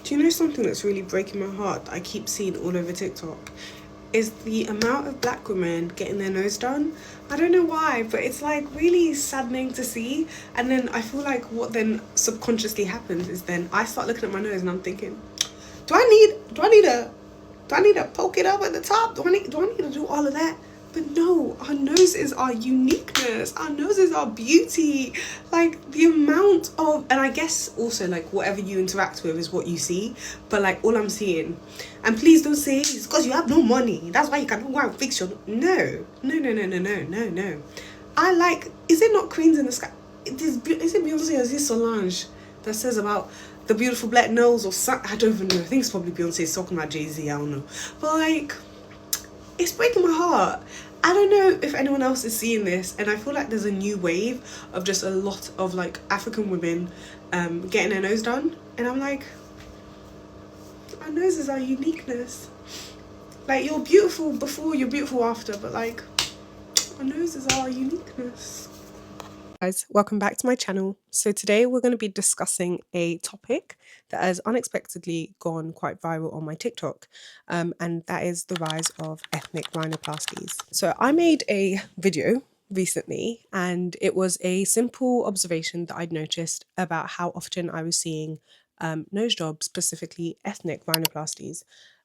Do you know something that's really breaking my heart that I keep seeing all over TikTok? Is the amount of black women getting their nose done. I don't know why, but it's like really saddening to see. And then I feel like what then subconsciously happens is then I start looking at my nose and I'm thinking, do I need to poke it up at the top? Do I need to do all of that? But no, our nose is our uniqueness. Our nose is our beauty. Like the amount of, and I guess also like whatever you interact with is what you see. But like all I'm seeing, and please don't say it's because you have no money. That's why you can't go and fix your. No. I like. Is it not Queens in the Sky? Is it Beyonce or is it Solange that says about the beautiful black nose or something? I don't even know. I think it's probably Beyonce talking about Jay-Z. I don't know. But like, it's breaking my heart. I don't know if anyone else is seeing this, and I feel like there's a new wave of just a lot of like African women getting their nose done, and I'm like, our nose is our uniqueness. Like you're beautiful before, you're beautiful after, but like our nose is our uniqueness. Guys, welcome back to my channel. So today we're going to be discussing a topic that has unexpectedly gone quite viral on my TikTok, and that is the rise of ethnic rhinoplasties. So I made a video recently, and it was a simple observation that I'd noticed about how often I was seeing nose jobs, specifically ethnic rhinoplasties,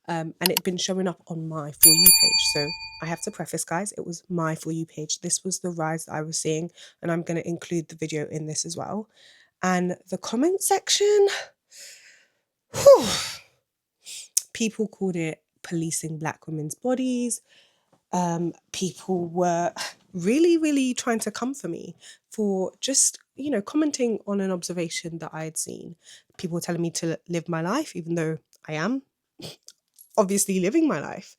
and it'd been showing up on my For You page. So I have to preface, guys, it was my For You page. This was the rise that I was seeing, and I'm going to include the video in this as well. And the comment section, whew, people called it policing black women's bodies. People were really trying to come for me for just, commenting on an observation that I had seen. People were telling me to live my life, even though I am obviously living my life.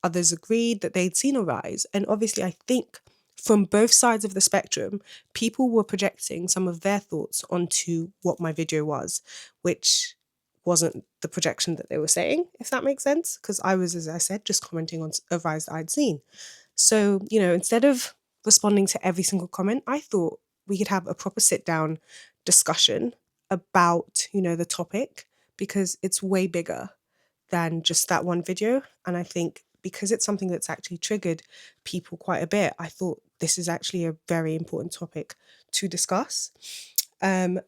Others agreed that they'd seen a rise. And obviously, I think from both sides of the spectrum, people were projecting some of their thoughts onto what my video was, which wasn't the projection that they were saying, if that makes sense. Because I was, as I said, just commenting on a rise that I'd seen. So, instead of responding to every single comment, I thought we could have a proper sit down discussion about, the topic, because it's way bigger than just that one video. And I think because it's something that's actually triggered people quite a bit, I thought this is actually a very important topic to discuss.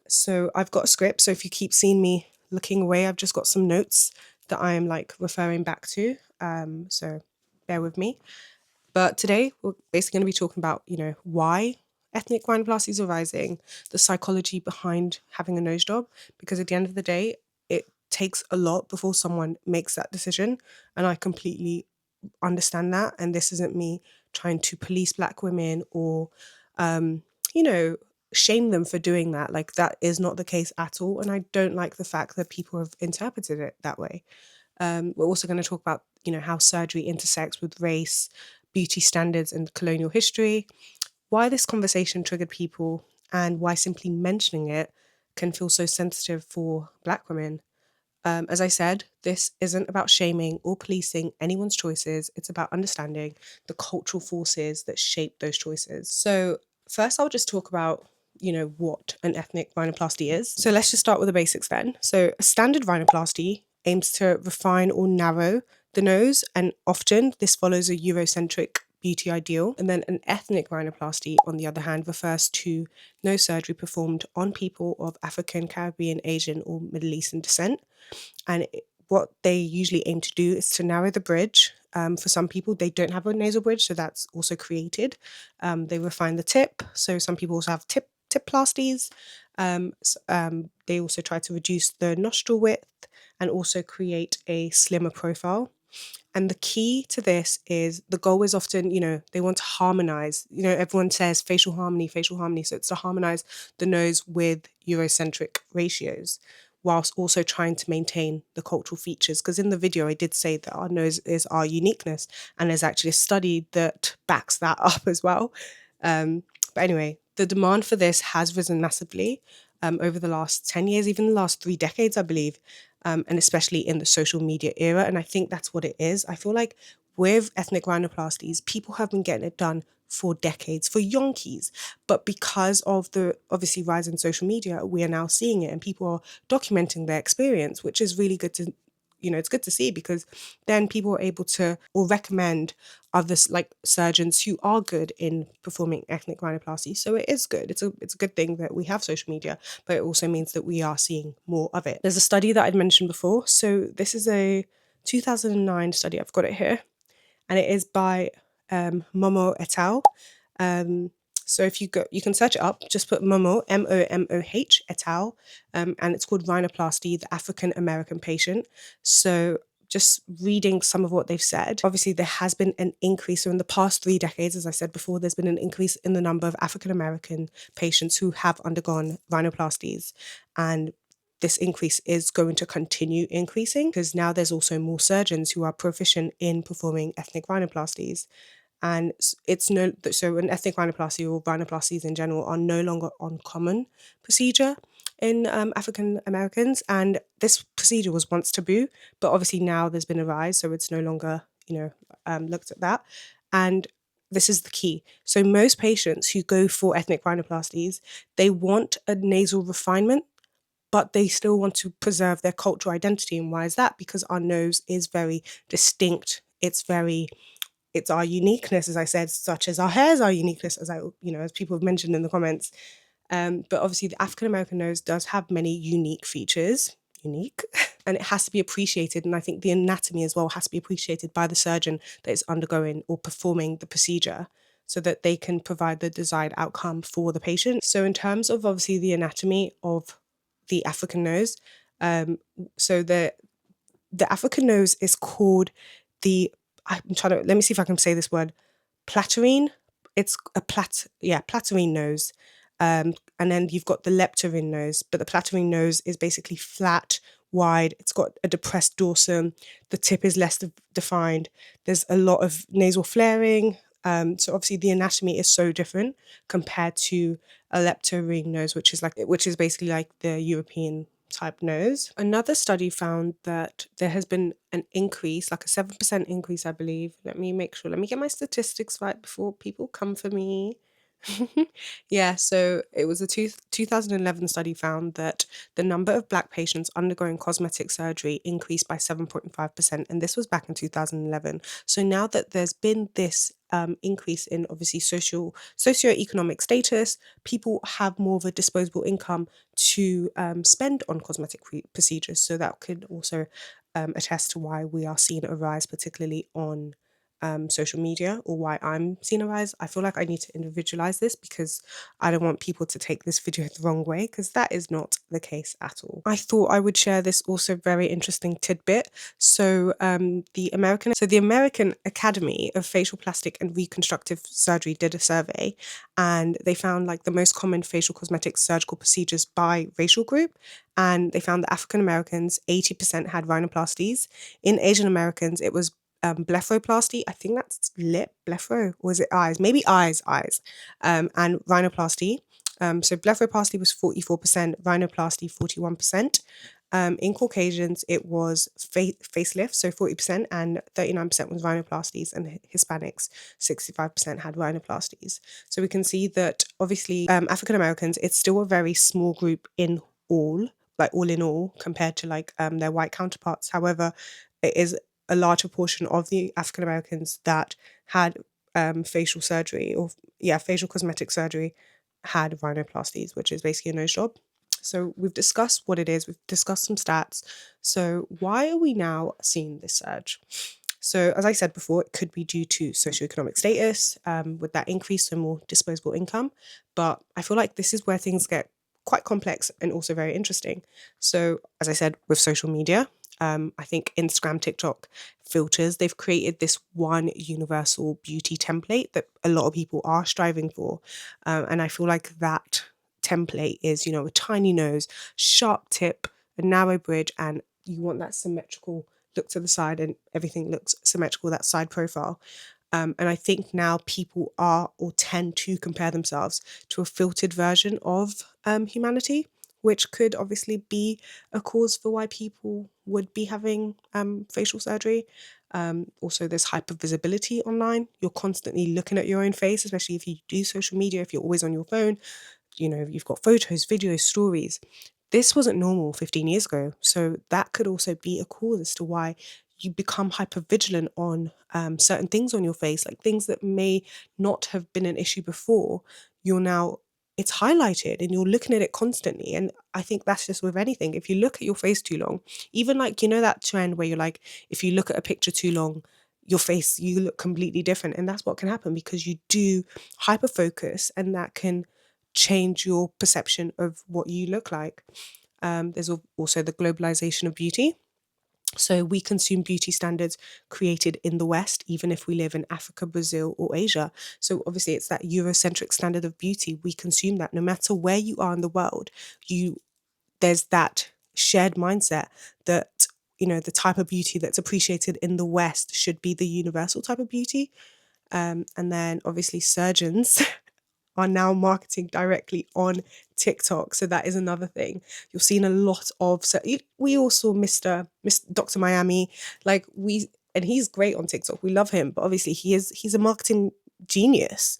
So I've got a script. So if you keep seeing me looking away, I've just got some notes that I am like referring back to. So bear with me. But today we're basically going to be talking about, why ethnic rhinoplasties are rising, the psychology behind having a nose job, because at the end of the day, it takes a lot before someone makes that decision. And I completely understand that. And this isn't me trying to police black women or, shame them for doing that. Like that is not the case at all. And I don't like the fact that people have interpreted it that way. We're also going to talk about, how surgery intersects with race, beauty standards, and colonial history, why this conversation triggered people, and why simply mentioning it can feel so sensitive for black women. As I said, this isn't about shaming or policing anyone's choices. It's about understanding the cultural forces that shape those choices. So first, I'll just talk about, what an ethnic rhinoplasty is. So let's just start with the basics then. So a standard rhinoplasty aims to refine or narrow the nose, and often this follows a Eurocentric beauty ideal. And then an ethnic rhinoplasty, on the other hand, refers to nose surgery performed on people of African, Caribbean, Asian, or Middle Eastern descent. And what they usually aim to do is to narrow the bridge. For some people, they don't have a nasal bridge, so that's also created. They refine the tip. So some people also have tip plasties. They also try to reduce the nostril width and also create a slimmer profile. And the key to this is the goal is often, they want to harmonize. Everyone says facial harmony. So it's to harmonize the nose with Eurocentric ratios, whilst also trying to maintain the cultural features. Because in the video, I did say that our nose is our uniqueness, and there's actually a study that backs that up as well. But anyway, the demand for this has risen massively over the last 10 years, even the last 3 decades, I believe, and especially in the social media era. And I think that's what it is. I feel like with ethnic rhinoplasties, people have been getting it done for decades for yonkies. But because of the obviously rise in social media, we are now seeing it and people are documenting their experience, which is really good to, it's good to see, because then people are able to or recommend others, like surgeons who are good in performing ethnic rhinoplasty. So it is good. It's a good thing that we have social media, but it also means that we are seeing more of it. There's a study that I'd mentioned before. So this is a 2009 study. I've got it here, and it is by Momo et al. So if you go, you can search it up. Just put Momo, Momoh et al. And it's called Rhinoplasty, the African American Patient. So just reading some of what they've said, obviously there has been an increase. So in the past 3 decades, as I said before, there's been an increase in the number of African American patients who have undergone rhinoplasties. And this increase is going to continue increasing because now there's also more surgeons who are proficient in performing ethnic rhinoplasties. And it's no, so an ethnic rhinoplasty or rhinoplasties in general are no longer uncommon procedure in African Americans. And this procedure was once taboo, but obviously now there's been a rise, so it's no longer, looked at that. And this is the key. So most patients who go for ethnic rhinoplasties, they want a nasal refinement, but they still want to preserve their cultural identity. And why is that? Because our nose is very distinct. It's our uniqueness, as I said, such as our hair is our uniqueness, as people have mentioned in the comments. But obviously the African American nose does have many unique features, and it has to be appreciated. And I think the anatomy as well has to be appreciated by the surgeon that is undergoing or performing the procedure, so that they can provide the desired outcome for the patient. So in terms of obviously the anatomy of the African nose, so the African nose is called let me see if I can say this word, Platyrrhine. It's a Platyrrhine nose. And then you've got the Leptarine nose, but the Platyrrhine nose is basically flat, wide. It's got a depressed dorsum. The tip is less defined. There's a lot of nasal flaring. So obviously the anatomy is so different compared to a Leptarine nose, which is basically like the European type nose. Another study found that there has been an increase, like a 7% increase, I believe. Let me get my statistics right before people come for me. Yeah, so it was a 2011 study found that the number of Black patients undergoing cosmetic surgery increased by 7.5%, and this was back in 2011. So now that there's been this increase in obviously socioeconomic status, people have more of a disposable income to spend on cosmetic procedures. So that could also attest to why we are seeing a rise, particularly on social media, or why I'm seeing a rise. I feel like I need to individualize this because I don't want people to take this video the wrong way, because that is not the case at all. I thought I would share this also very interesting tidbit. So the American Academy of Facial Plastic and Reconstructive Surgery did a survey, and they found like the most common facial cosmetic surgical procedures by racial group, and they found that African Americans, 80% had rhinoplasties. In Asian Americans, it was blepharoplasty. I think that's lip, blepharo, or is it eyes? Maybe eyes. And rhinoplasty. So blepharoplasty was 44%, rhinoplasty 41%. In Caucasians, it was facelift, so 40%, and 39% was rhinoplasties, and Hispanics, 65% had rhinoplasties. So we can see that obviously African Americans, it's still a very small group all in all, compared to their white counterparts. However, it is a larger portion of the African Americans that had facial cosmetic surgery had rhinoplasties, which is basically a nose job. So we've discussed what it is, we've discussed some stats. So why are we now seeing this surge? So as I said before, it could be due to socioeconomic status, with that increase in more disposable income. But I feel like this is where things get quite complex and also very interesting. So as I said, with social media, I think Instagram, TikTok filters, they've created this one universal beauty template that a lot of people are striving for. And I feel like that template is, a tiny nose, sharp tip, a narrow bridge, and you want that symmetrical look to the side and everything looks symmetrical, that side profile. And I think now people are or tend to compare themselves to a filtered version of humanity, which could obviously be a cause for why people would be having facial surgery. Also, there's hypervisibility online. You're constantly looking at your own face, especially if you do social media, if you're always on your phone. You know, you've got photos, videos, stories. This wasn't normal 15 years ago. So that could also be a cause as to why you become hyper vigilant on certain things on your face, like things that may not have been an issue before. You're now, it's highlighted and you're looking at it constantly. And I think that's just with anything. If you look at your face too long, even like, you know, that trend where you're like, if you look at a picture too long, your face, you look completely different. And that's what can happen because you do hyper focus, and that can change your perception of what you look like. There's also the globalization of beauty. So we consume beauty standards created in the West, even if we live in Africa, Brazil, or Asia. So obviously, it's that Eurocentric standard of beauty. We consume that no matter where you are in the world. There's that shared mindset that, you know, the type of beauty that's appreciated in the West should be the universal type of beauty. And then obviously surgeons are now marketing directly on TikTok. So that is another thing. You're seeing a lot of, so we all saw Mr. Dr. Miami, like and he's great on TikTok. We love him, but obviously he's a marketing genius.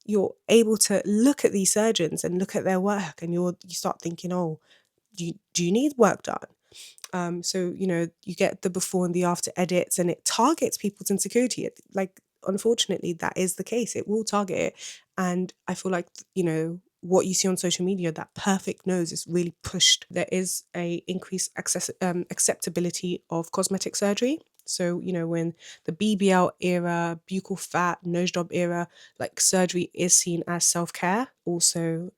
You're able to look at these surgeons and look at their work, and you start thinking, oh, do you need work done? So, you know, you get the before and the after edits, and it targets people's insecurity. Like, unfortunately, that is the case. It will target it. And I feel like, you know, what you see on social media, that perfect nose is really pushed. There is a increased acceptability of cosmetic surgery. So, you know, when the BBL era, buccal fat, nose job era, like surgery is seen as self-care. Also,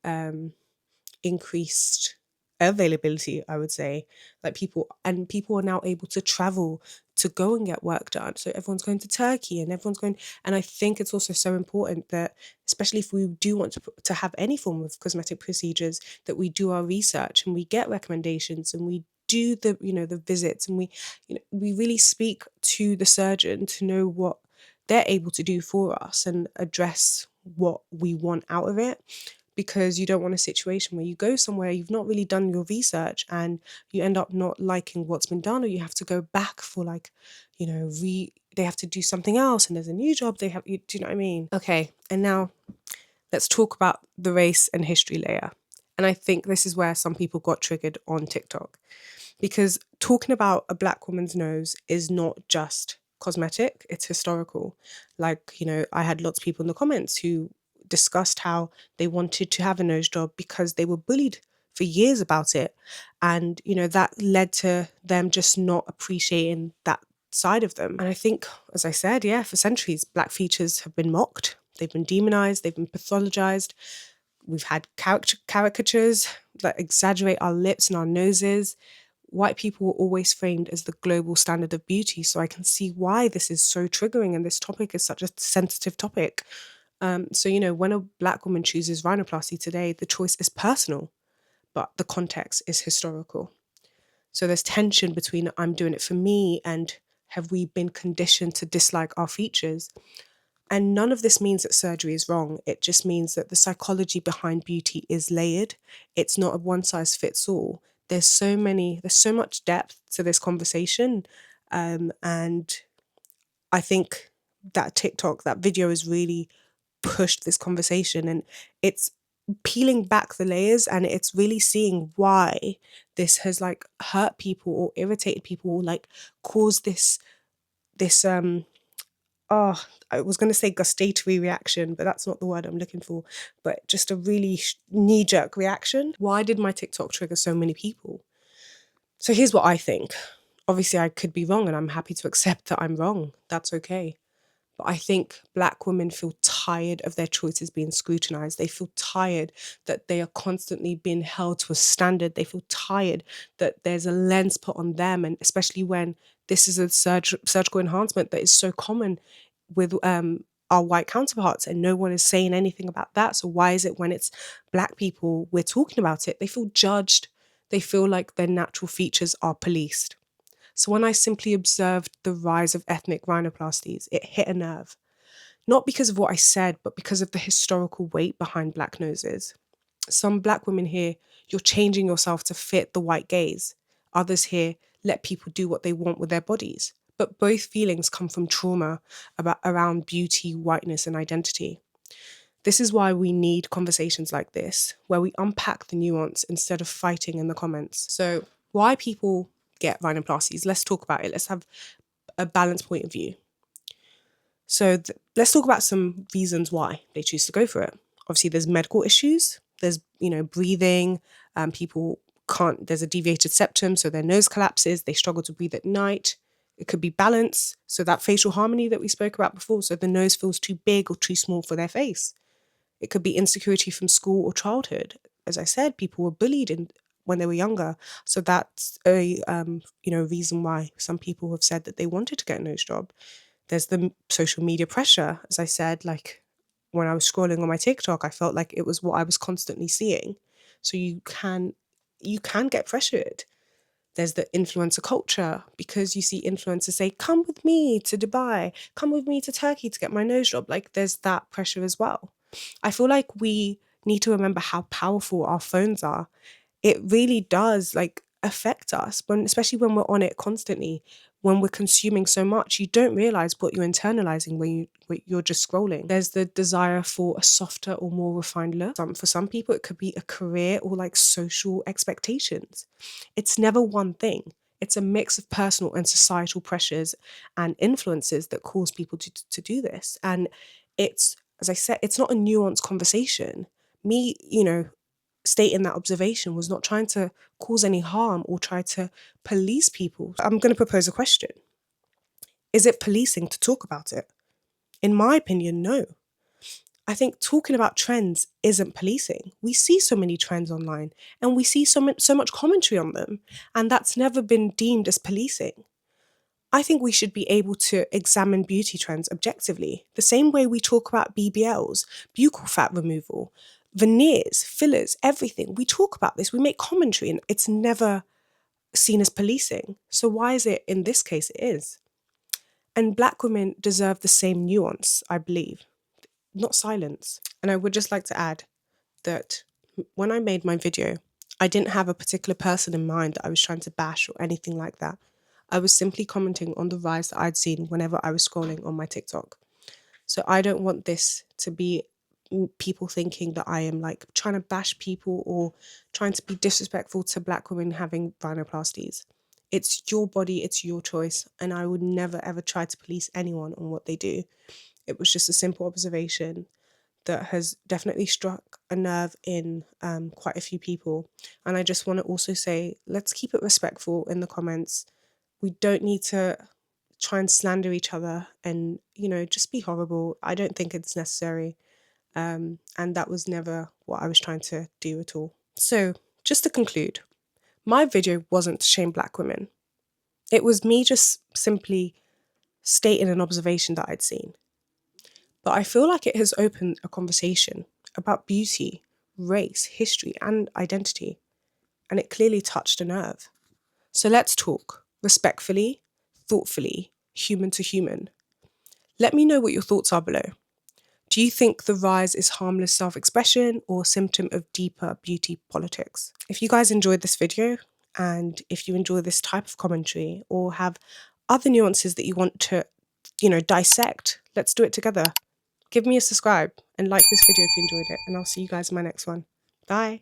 increased availability, I would say. Like people are now able to travel to go and get work done. So everyone's going to Turkey and everyone's going, and I think it's also so important that, especially if we do want to have any form of cosmetic procedures, that we do our research and we get recommendations and we do the, you know, the visits, and we, you know, we really speak to the surgeon to know what they're able to do for us and address what we want out of it. Because you don't want a situation where you go somewhere, you've not really done your research, and you end up not liking what's been done, or you have to go back for, like, you know, they have to do something else, and there's a new job do you know what I mean? Okay, and now let's talk about the race and history layer. And I think this is where some people got triggered on TikTok, because talking about a black woman's nose is not just cosmetic, it's historical. Like, you know, I had lots of people in the comments who discussed how they wanted to have a nose job because they were bullied for years about it. And, you know, that led to them just not appreciating that side of them. And I think, as I said, yeah, for centuries, black features have been mocked, they've been demonized, they've been pathologized. We've had caricatures that exaggerate our lips and our noses. White people were always framed as the global standard of beauty. So I can see why this is so triggering, and this topic is such a sensitive topic. So, you know, when a black woman chooses rhinoplasty today, the choice is personal, but the context is historical. So there's tension between I'm doing it for me and have we been conditioned to dislike our features? And none of this means that surgery is wrong. It just means that the psychology behind beauty is layered. It's not a one size fits all. There's so much depth to this conversation. And I think that TikTok, that video has really pushed this conversation, and it's peeling back the layers, and it's really seeing why this has like hurt people or irritated people, or like caused this oh, I was going to say gustatory reaction, but that's not the word I'm looking for, but just a really knee-jerk reaction. Why did my TikTok trigger so many people? So here's what I think. Obviously, I could be wrong, and I'm happy to accept that I'm wrong. That's okay. But I think black women feel tired of their choices being scrutinized. They feel tired that they are constantly being held to a standard. They feel tired that there's a lens put on them, and especially when this is a surgical enhancement that is so common with our white counterparts, and no one is saying anything about that. So why is it when it's black people we're talking about it? They feel judged. They feel like their natural features are policed. So when I simply observed the rise of ethnic rhinoplasties, it hit a nerve. Not because of what I said, but because of the historical weight behind black noses. Some black women here You're changing yourself to fit the white gaze. Others here let people do what they want with their bodies. But both feelings come from trauma around beauty, whiteness, and identity. This is why we need conversations like this, where we unpack the nuance instead of fighting in the comments. So, why people get rhinoplasties? Let's talk about it. Let's have a balanced point of view. So, let's talk about some reasons why they choose to go for it. Obviously, there's medical issues. There's, breathing. People can't. There's a deviated septum, so their nose collapses. They struggle to breathe at night. It could be balance, so that facial harmony that we spoke about before. So the nose feels too big or too small for their face. It could be insecurity from school or childhood. As I said, people were bullied when they were younger. So that's a reason why some people have said that they wanted to get a nose job. There's the social media pressure. As I said, like when I was scrolling on my TikTok, I felt like it was what I was constantly seeing. So you can get pressured. There's the influencer culture, because you see influencers say, come with me to Dubai, come with me to Turkey to get my nose job. Like there's that pressure as well. I feel like we need to remember how powerful our phones are. It really does affect us, especially when we're on it constantly. When we're consuming so much, you don't realize what you're internalizing when you're just scrolling. There's the desire for a softer or more refined look. For some people, it could be a career or social expectations. It's never one thing. It's a mix of personal and societal pressures and influences that cause people to do this. And it's, as I said, it's not a nuanced conversation. Me, stating that observation was not trying to cause any harm or try to police people. I'm going to propose a question. Is it policing to talk about it? In my opinion, no. I think talking about trends isn't policing. We see so many trends online and we see so much commentary on them, and that's never been deemed as policing. I think we should be able to examine beauty trends objectively, the same way we talk about BBLs, buccal fat removal, veneers, fillers, everything. We talk about this, we make commentary, and it's never seen as policing. So why is it in this case it is? And Black women deserve the same nuance, I believe, not silence. And I would just like to add that when I made my video, I didn't have a particular person in mind that I was trying to bash or anything like that. I was simply commenting on the rise that I'd seen whenever I was scrolling on my TikTok. So I don't want this to be people thinking that I am trying to bash people or trying to be disrespectful to Black women having rhinoplasties. It's your body, it's your choice, and I would never ever try to police anyone on what they do. It was just a simple observation that has definitely struck a nerve in quite a few people. And I just want to also say, let's keep it respectful in the comments. We don't need to try and slander each other and, just be horrible. I don't think it's necessary. And that was never what I was trying to do at all. So just to conclude, my video wasn't to shame Black women. It was me just simply stating an observation that I'd seen. But I feel like it has opened a conversation about beauty, race, history, and identity. And it clearly touched a nerve. So let's talk respectfully, thoughtfully, human to human. Let me know what your thoughts are below. Do you think the rise is harmless self-expression or a symptom of deeper beauty politics? If you guys enjoyed this video, and if you enjoy this type of commentary or have other nuances that you want to, dissect, let's do it together. Give me a subscribe and like this video if you enjoyed it, and I'll see you guys in my next one. Bye.